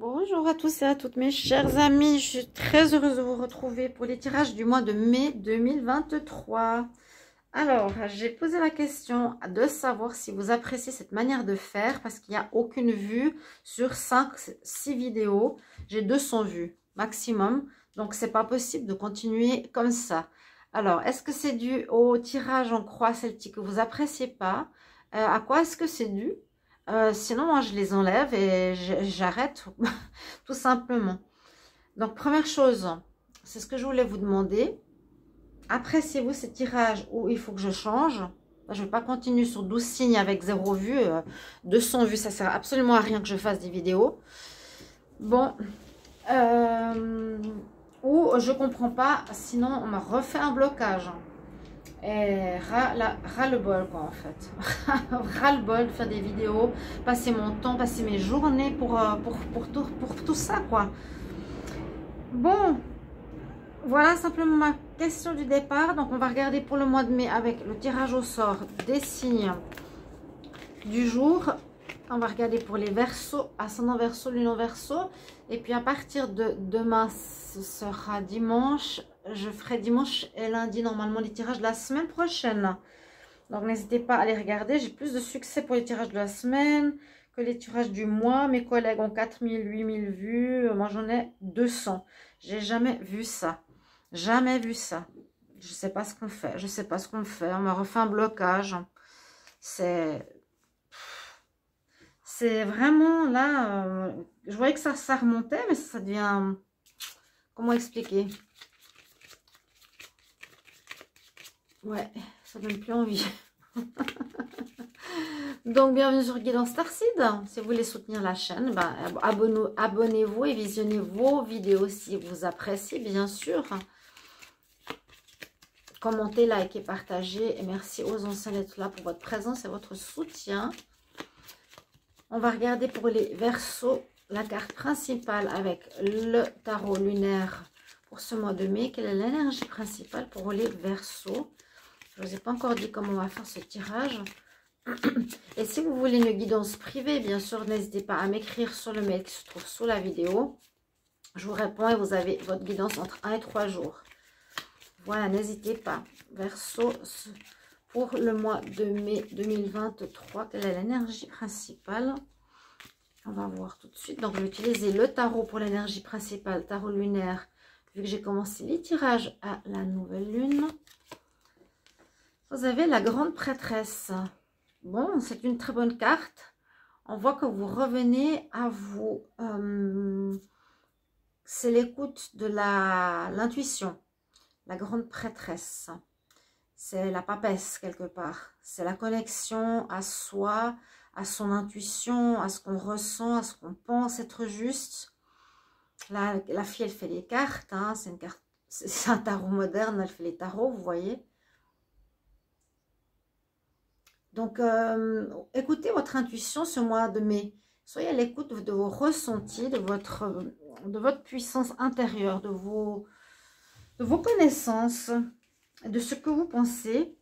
Bonjour à tous et à toutes mes chers amis, je suis très heureuse de vous retrouver pour les tirages du mois de mai 2023. Alors, j'ai posé la question de savoir si vous appréciez cette manière de faire parce qu'il n'y a aucune vue sur 5-6 vidéos. J'ai 200 vues maximum, donc c'est pas possible de continuer comme ça. Alors, est-ce que c'est dû au tirage en croix celtique que vous appréciez pas? À quoi est-ce que c'est dû? Sinon, moi, je les enlève et j'arrête tout simplement. Donc, première chose, c'est ce que je voulais vous demander. Appréciez-vous ces tirages où il faut que je change? Je ne vais pas continuer sur 12 signes avec 0 vue. 200 vues, ça ne sert absolument à rien que je fasse des vidéos. Bon. Ou je ne comprends pas, sinon on m'a refait un blocage. Et ras-le-bol quoi en fait. Ras-le-bol de faire des vidéos, passer mon temps, passer mes journées pour tout ça quoi. Bon, voilà simplement ma question du départ. Donc on va regarder pour le mois de mai avec le tirage au sort des signes du jour. On va regarder pour les Verseaux, ascendant Verseau, lunan Verseau. Et puis à partir de demain, ce sera dimanche. Je ferai dimanche et lundi normalement les tirages de la semaine prochaine. Donc n'hésitez pas à les regarder. J'ai plus de succès pour les tirages de la semaine que les tirages du mois. Mes collègues ont 4000, 8000 vues. Moi j'en ai 200. J'ai jamais vu ça. Jamais vu ça. Je sais pas ce qu'on fait. Je sais pas ce qu'on fait. On m'a refait un blocage. C'est vraiment là, je voyais que ça remontait, mais ça devient, comment expliquer? Ouais, ça donne plus envie. Donc, bienvenue sur Guidance Starseed. Si vous voulez soutenir la chaîne, ben, abonnez-vous et visionnez vos vidéos si vous appréciez, bien sûr. Commentez, likez, partagez. Et merci aux anciens d'être là pour votre présence et votre soutien. On va regarder pour les Verseaux la carte principale avec le tarot lunaire pour ce mois de mai. Quelle est l'énergie principale pour les Verseaux? Je ne vous ai pas encore dit comment on va faire ce tirage. Et si vous voulez une guidance privée, bien sûr, n'hésitez pas à m'écrire sur le mail qui se trouve sous la vidéo. Je vous réponds et vous avez votre guidance entre 1 et 3 jours. Voilà, n'hésitez pas. Verseau, pour le mois de mai 2023, quelle est l'énergie principale? On va voir tout de suite. Donc, je vais utiliser le tarot pour l'énergie principale, tarot lunaire, vu que j'ai commencé les tirages à la nouvelle lune. Vous avez la grande prêtresse. Bon, c'est une très bonne carte. On voit que vous revenez à vous. C'est l'écoute de l'intuition. La grande prêtresse. C'est la papesse quelque part. C'est la connexion à soi, à son intuition, à ce qu'on ressent, à ce qu'on pense être juste. La fille, elle fait les cartes. Hein, c'est un tarot moderne, elle fait les tarots, vous voyez. Donc, écoutez votre intuition ce mois de mai. Soyez à l'écoute de vos ressentis, de votre puissance intérieure, de vos connaissances, de ce que vous pensez.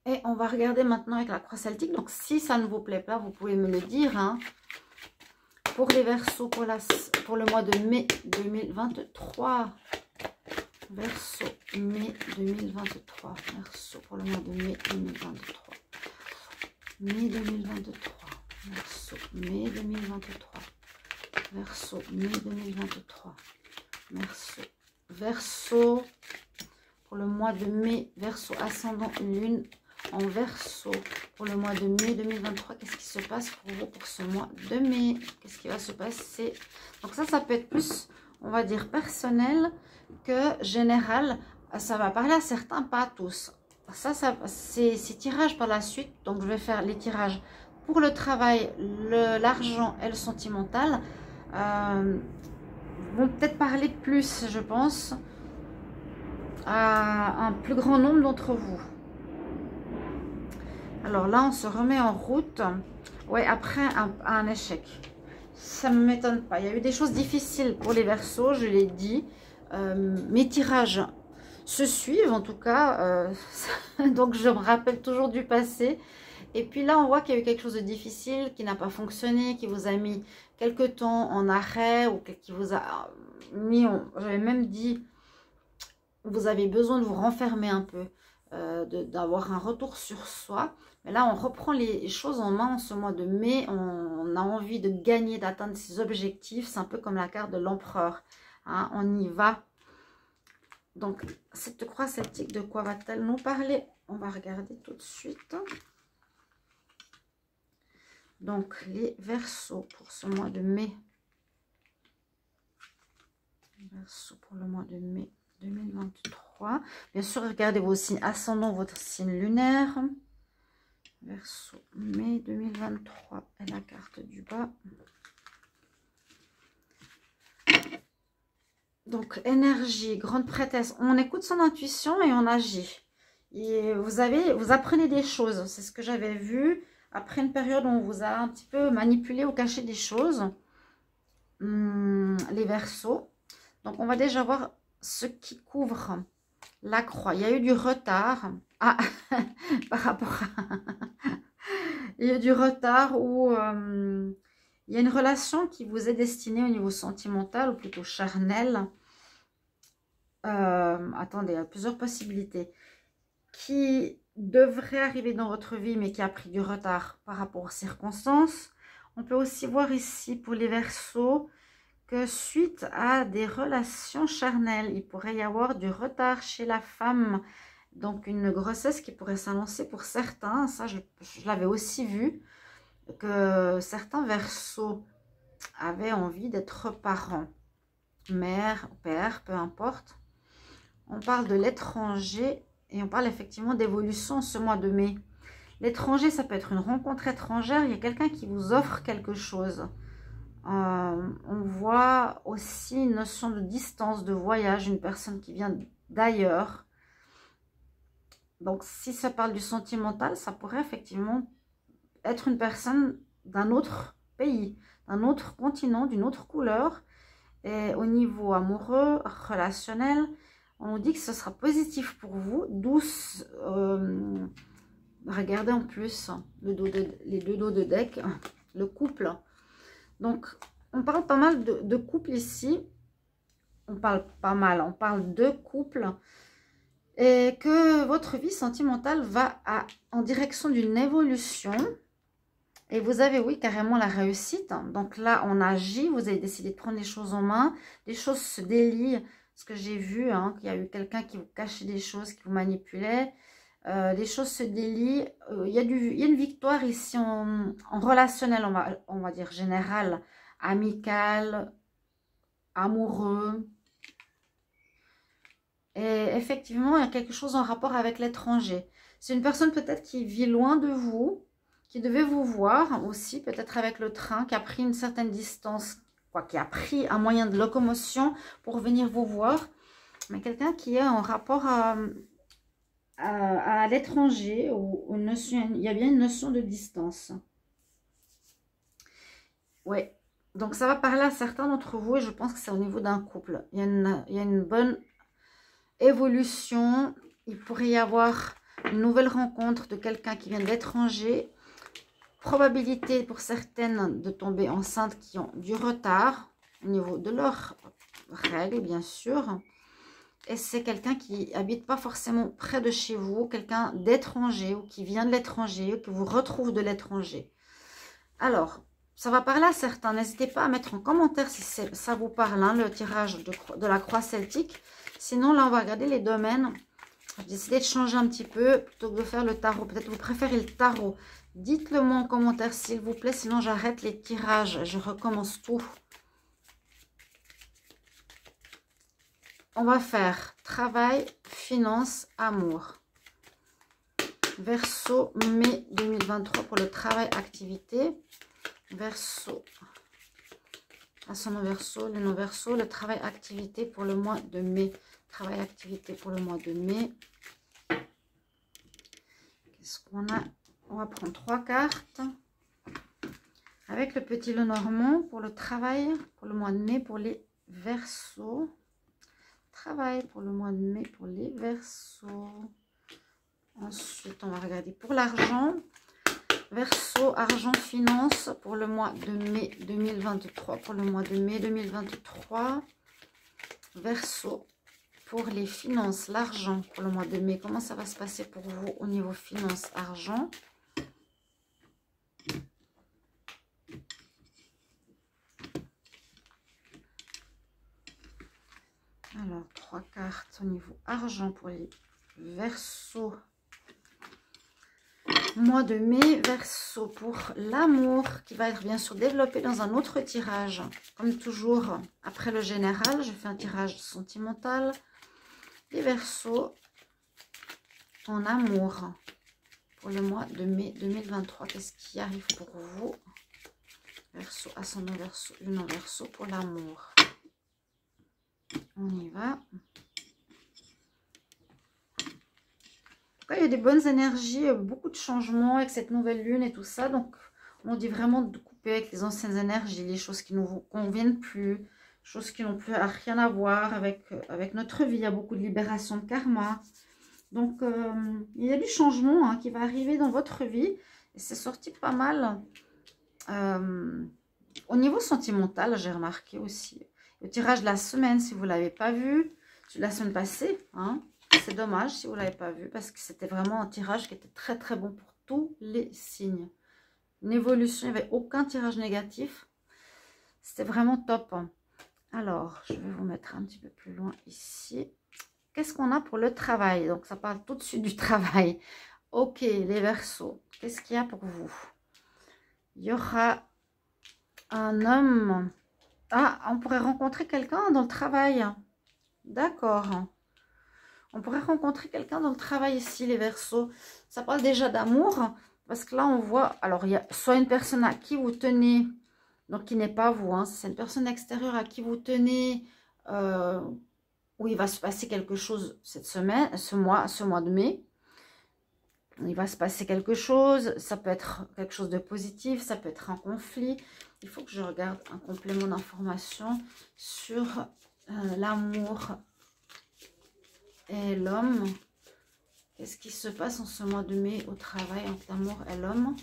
Et on va regarder maintenant avec la croix celtique. Donc, si ça ne vous plaît pas, vous pouvez me le dire. Hein. Pour les Verseaux, pour le mois de mai 2023. Verseau, mai 2023. Verseau, pour le mois de mai 2023. Mai 2023. Verseau, mai 2023. Verseau, mai 2023. Verseau, pour le mois de mai, Verseau ascendant lune en Verseau pour le mois de mai 2023. Qu'est-ce qui se passe pour vous pour ce mois de mai? Qu'est-ce qui va se passer? Donc ça peut être plus, on va dire, personnel que général. Ça va parler à certains, pas à tous. C'est ces tirages par la suite. Donc je vais faire les tirages pour le travail, l'argent et le sentimental. Vont peut-être parler plus, je pense, à un plus grand nombre d'entre vous. Alors là, on se remet en route. Ouais, après un échec. Ça ne m'étonne pas. Il y a eu des choses difficiles pour les Verseaux, je l'ai dit. Mes tirages se suivent, en tout cas. Donc, je me rappelle toujours du passé. Et puis là, on voit qu'il y a eu quelque chose de difficile qui n'a pas fonctionné, qui vous a mis quelque temps en arrêt ou qui vous a mis, j'avais même dit, vous avez besoin de vous renfermer un peu, d'avoir un retour sur soi. Mais là, on reprend les choses en main en ce mois de mai. On a envie de gagner, d'atteindre ses objectifs. C'est un peu comme la carte de l'empereur. Hein, on y va. Donc, cette croix celtique, de quoi va-t-elle nous parler? On va regarder tout de suite. Donc, les Verseaux pour ce mois de mai. Verseaux pour le mois de mai 2023. Bien sûr, regardez vos signes ascendants, votre signe lunaire. Verseau, mai 2023 et la carte du bas. Donc, énergie, grande prêtresse. On écoute son intuition et on agit. Et vous apprenez des choses. C'est ce que j'avais vu après une période où on vous a un petit peu manipulé ou caché des choses. Les Verseaux. Donc, on va déjà voir ce qui couvre la croix. Il y a eu du retard. Ah, par rapport à... il y a eu du retard où il y a une relation qui vous est destinée au niveau sentimental ou plutôt charnel. Attendez, il y a plusieurs possibilités. Qui devrait arriver dans votre vie mais qui a pris du retard par rapport aux circonstances. On peut aussi voir ici pour les Verseaux que suite à des relations charnelles, il pourrait y avoir du retard chez la femme. Donc, une grossesse qui pourrait s'annoncer pour certains. Ça, je l'avais aussi vu. Que certains Verseaux avaient envie d'être parents. Mère, père, peu importe. On parle de l'étranger. Et on parle effectivement d'évolution ce mois de mai. L'étranger, ça peut être une rencontre étrangère. Il y a quelqu'un qui vous offre quelque chose. On voit aussi une notion de distance, de voyage, une personne qui vient d'ailleurs. Donc, si ça parle du sentimental, ça pourrait effectivement être une personne d'un autre pays, d'un autre continent, d'une autre couleur. Et au niveau amoureux, relationnel, on nous dit que ce sera positif pour vous. Douce, regardez en plus les deux dos de deck, le couple. Donc, on parle pas mal de couple ici. On parle de couple. Et que votre vie sentimentale va en direction d'une évolution. Et vous avez, oui, carrément la réussite. Donc là, on agit. Vous avez décidé de prendre les choses en main. Les choses se délient. Ce que j'ai vu, hein, qu'il y a eu quelqu'un qui vous cachait des choses, qui vous manipulait. Les choses se délient. Il y a une victoire ici en relationnel, on va dire général, amical, amoureux. Et effectivement, il y a quelque chose en rapport avec l'étranger. C'est une personne peut-être qui vit loin de vous, qui devait vous voir aussi, peut-être avec le train, qui a pris une certaine distance, qui a pris un moyen de locomotion pour venir vous voir. Mais quelqu'un qui est en rapport à l'étranger, il y a bien une notion de distance. Oui, donc ça va parler à certains d'entre vous et je pense que c'est au niveau d'un couple. Il y a une bonne évolution. Il pourrait y avoir une nouvelle rencontre de quelqu'un qui vient de l'étranger. Probabilité pour certaines de tomber enceintes qui ont du retard au niveau de leurs règles, bien sûr. Et c'est quelqu'un qui habite pas forcément près de chez vous, quelqu'un d'étranger ou qui vient de l'étranger ou qui vous retrouve de l'étranger. Alors, ça va parler à certains. N'hésitez pas à mettre en commentaire si ça vous parle, hein, le tirage de la croix celtique. Sinon, là, on va regarder les domaines. J'ai décidé de changer un petit peu plutôt que de faire le tarot. Peut-être vous préférez le tarot. Dites-le moi en commentaire, s'il vous plaît. Sinon, j'arrête les tirages. Je recommence tout. On va faire travail, finance, amour. Verseau, mai 2023 pour le travail, activité. Verseau, ascendant Verseau, le non-Verseau, le travail, activité pour le mois de mai. Travail, activité pour le mois de mai. Qu'est-ce qu'on a? On va prendre 3 cartes. Avec le petit Lenormand pour le travail, pour le mois de mai, pour les Verseaux. Travail pour le mois de mai pour les Verseaux. Ensuite, on va regarder pour l'argent. Verseau, argent, finance pour le mois de mai 2023. Pour le mois de mai 2023. Verseau, pour les finances, l'argent pour le mois de mai. Comment ça va se passer pour vous au niveau finance, argent? Alors, 3 cartes au niveau argent pour les Verseaux. Mois de mai, Verseau pour l'amour qui va être bien sûr développé dans un autre tirage. Comme toujours, après le général, je fais un tirage sentimental. Les Verseaux en amour pour le mois de mai 2023. Qu'est-ce qui arrive pour vous? Verseau, ascendant Verseau, lune en Verseau pour l'amour. On y va. Il y a des bonnes énergies, beaucoup de changements avec cette nouvelle lune et tout ça. Donc, on dit vraiment de couper avec les anciennes énergies, les choses qui ne nous conviennent plus, choses qui n'ont plus rien à voir avec notre vie. Il y a beaucoup de libération de karma. Donc, il y a du changement qui va arriver dans votre vie. Et c'est sorti pas mal. Au niveau sentimental, j'ai remarqué aussi. Le tirage de la semaine, si vous ne l'avez pas vu, c'est la semaine passée, c'est dommage si vous ne l'avez pas vu parce que c'était vraiment un tirage qui était très très bon pour tous les signes. Une évolution, il n'y avait aucun tirage négatif. C'était vraiment top. Alors, je vais vous mettre un petit peu plus loin ici. Qu'est-ce qu'on a pour le travail? Donc, ça parle tout de suite du travail. Ok, les Verseaux. Qu'est-ce qu'il y a pour vous? Il y aura un homme. Ah, on pourrait rencontrer quelqu'un dans le travail. D'accord. On pourrait rencontrer quelqu'un dans le travail ici, les Verseaux. Ça parle déjà d'amour. Parce que là, on voit... Alors, il y a soit une personne à qui vous tenez... Donc, qui n'est pas vous. C'est une personne extérieure à qui vous tenez... où il va se passer quelque chose cette semaine, ce mois de mai. Il va se passer quelque chose. Ça peut être quelque chose de positif. Ça peut être un conflit. Il faut que je regarde un complément d'information sur l'amour et l'homme. Qu'est-ce qui se passe en ce mois de mai au travail entre l'amour et l'homme?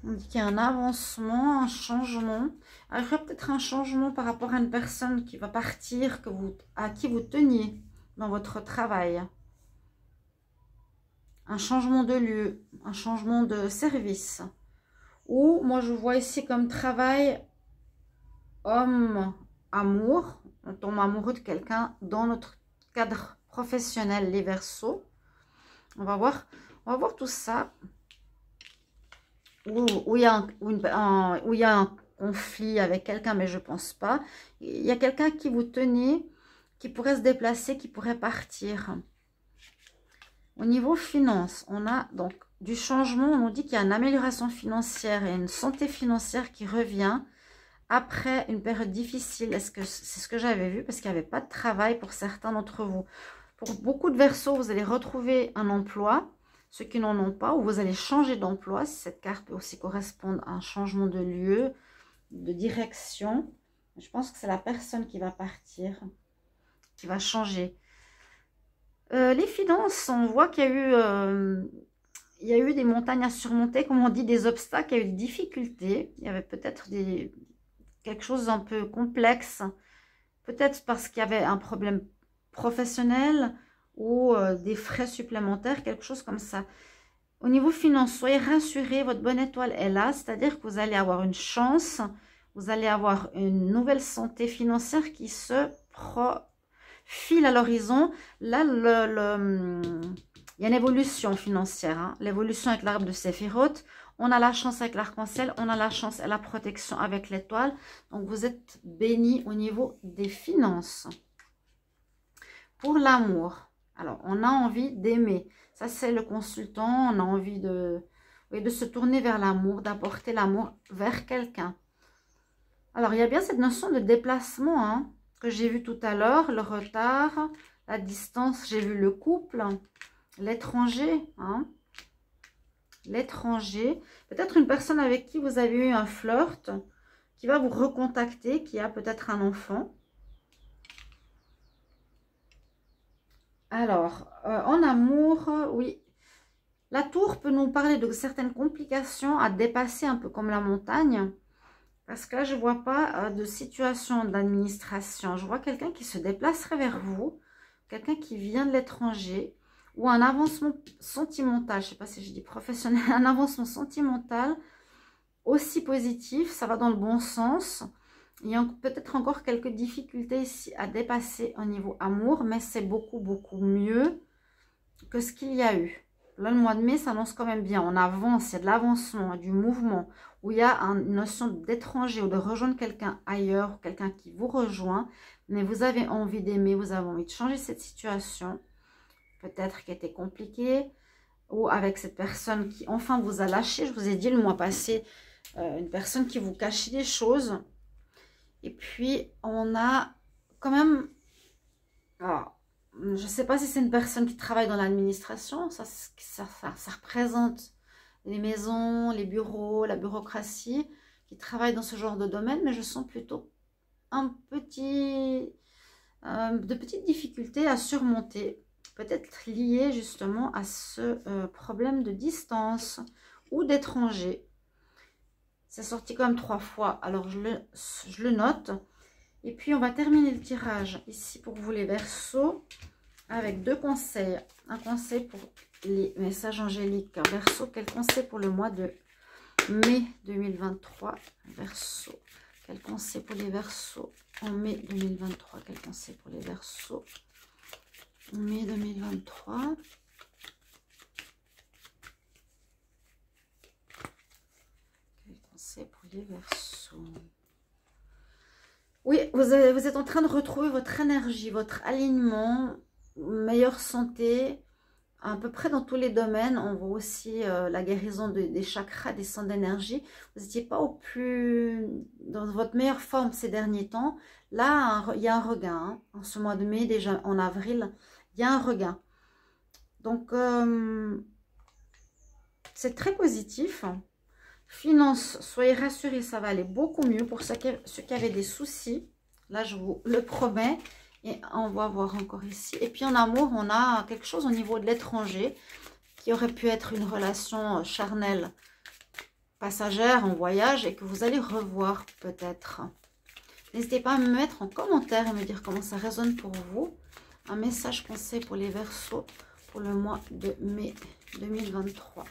On dit qu'il y a un avancement, un changement. Alors, il y aura peut-être un changement par rapport à une personne qui va partir, à qui vous teniez dans votre travail. Un changement de lieu, un changement de service. Ou, moi, je vois ici comme travail, homme, amour. On tombe amoureux de quelqu'un dans notre cadre professionnel, les Verseaux. On va voir tout ça. Où il y a un conflit avec quelqu'un, mais je pense pas. Il y a quelqu'un qui vous tenait, qui pourrait se déplacer, qui pourrait partir. Au niveau finance, on a donc du changement. On nous dit qu'il y a une amélioration financière et une santé financière qui revient après une période difficile. Est-ce que c'est ce que j'avais vu? Parce qu'il n'y avait pas de travail pour certains d'entre vous. Pour beaucoup de Verseaux, vous allez retrouver un emploi. Ceux qui n'en ont pas, ou vous allez changer d'emploi. Cette carte peut aussi correspondre à un changement de lieu, de direction. Je pense que c'est la personne qui va partir, qui va changer. Les finances, on voit qu'il y a eu des montagnes à surmonter, comme on dit, des obstacles, il y a eu des difficultés. Il y avait peut-être quelque chose un peu complexe, peut-être parce qu'il y avait un problème professionnel ou des frais supplémentaires, quelque chose comme ça. Au niveau financier, soyez rassurés, votre bonne étoile est là, c'est-à-dire que vous allez avoir une chance, vous allez avoir une nouvelle santé financière qui se profile à l'horizon. Là, il y a une évolution financière, l'évolution avec l'arbre de Séphiroth. On a la chance avec l'arc-en-ciel, on a la chance et la protection avec l'étoile. Donc, vous êtes bénis au niveau des finances. Pour l'amour, alors, on a envie d'aimer. Ça, c'est le consultant. On a envie de se tourner vers l'amour, d'apporter l'amour vers quelqu'un. Alors, il y a bien cette notion de déplacement que j'ai vu tout à l'heure. Le retard, la distance. J'ai vu le couple, l'étranger. L'étranger. Peut-être une personne avec qui vous avez eu un flirt, qui va vous recontacter, qui a peut-être un enfant. Alors, en amour, oui. La tour peut nous parler de certaines complications à dépasser, un peu comme la montagne. Parce que là, je ne vois pas de situation d'administration. Je vois quelqu'un qui se déplacerait vers vous. Quelqu'un qui vient de l'étranger. Ou un avancement sentimental. Je ne sais pas si je dis professionnel. Un avancement sentimental aussi positif. Ça va dans le bon sens. Il y a peut-être encore quelques difficultés ici à dépasser au niveau amour. Mais c'est beaucoup, beaucoup mieux que ce qu'il y a eu. Là, le mois de mai s'annonce quand même bien. On avance, il y a de l'avancement, du mouvement, où il y a une notion d'étranger ou de rejoindre quelqu'un ailleurs, quelqu'un qui vous rejoint. Mais vous avez envie d'aimer, vous avez envie de changer cette situation, peut-être qui était compliquée, ou avec cette personne qui enfin vous a lâché. Je vous ai dit le mois passé, une personne qui vous cachait des choses. Et puis, on a quand même... Alors, je ne sais pas si c'est une personne qui travaille dans l'administration. Ça représente les maisons, les bureaux, la bureaucratie, qui travaille dans ce genre de domaine. Mais je sens plutôt de petites difficultés à surmonter. Peut-être liées justement à ce problème de distance ou d'étranger. C'est sorti quand même 3 fois. Alors, je le note. Et puis, on va terminer le tirage ici pour vous les Verseaux avec 2 conseils. Un conseil pour les messages angéliques. Verseau, quel conseil pour le mois de mai 2023? Verseau, quel conseil pour les Verseaux en mai 2023? Quel conseil pour les Verseaux en mai 2023? Quel conseil pour les Verseaux? Oui, vous êtes en train de retrouver votre énergie, votre alignement, meilleure santé, à peu près dans tous les domaines. On voit aussi la guérison des chakras, des centres d'énergie. Vous n'étiez pas dans votre meilleure forme ces derniers temps. Là, il y a un regain. Hein. En ce mois de mai, déjà en avril, il y a un regain. Donc, c'est très positif. Finances, soyez rassurés, ça va aller beaucoup mieux pour ceux qui avaient des soucis. Là, je vous le promets. Et on va voir encore ici. Et puis en amour, on a quelque chose au niveau de l'étranger qui aurait pu être une relation charnelle, passagère, en voyage et que vous allez revoir peut-être. N'hésitez pas à me mettre en commentaire et me dire comment ça résonne pour vous. Un message conseil pour les Verseaux pour le mois de mai 2023.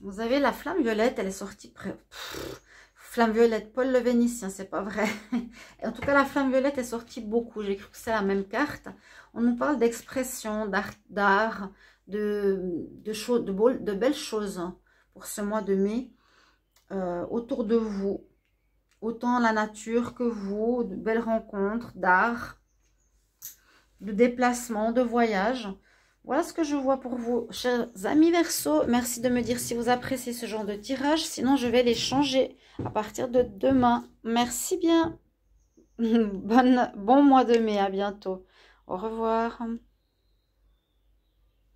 Vous avez la flamme violette, elle est sortie flamme violette, Paul le Vénitien, c'est pas vrai. En tout cas, la flamme violette est sortie beaucoup. J'ai cru que c'est la même carte. On nous parle d'expression, d'art, de belles choses pour ce mois de mai autour de vous. Autant la nature que vous, de belles rencontres, d'art, de déplacement, de voyage. Voilà ce que je vois pour vous, chers amis Verseaux. Merci de me dire si vous appréciez ce genre de tirage. Sinon, je vais les changer à partir de demain. Merci bien. Bon mois de mai. À bientôt. Au revoir.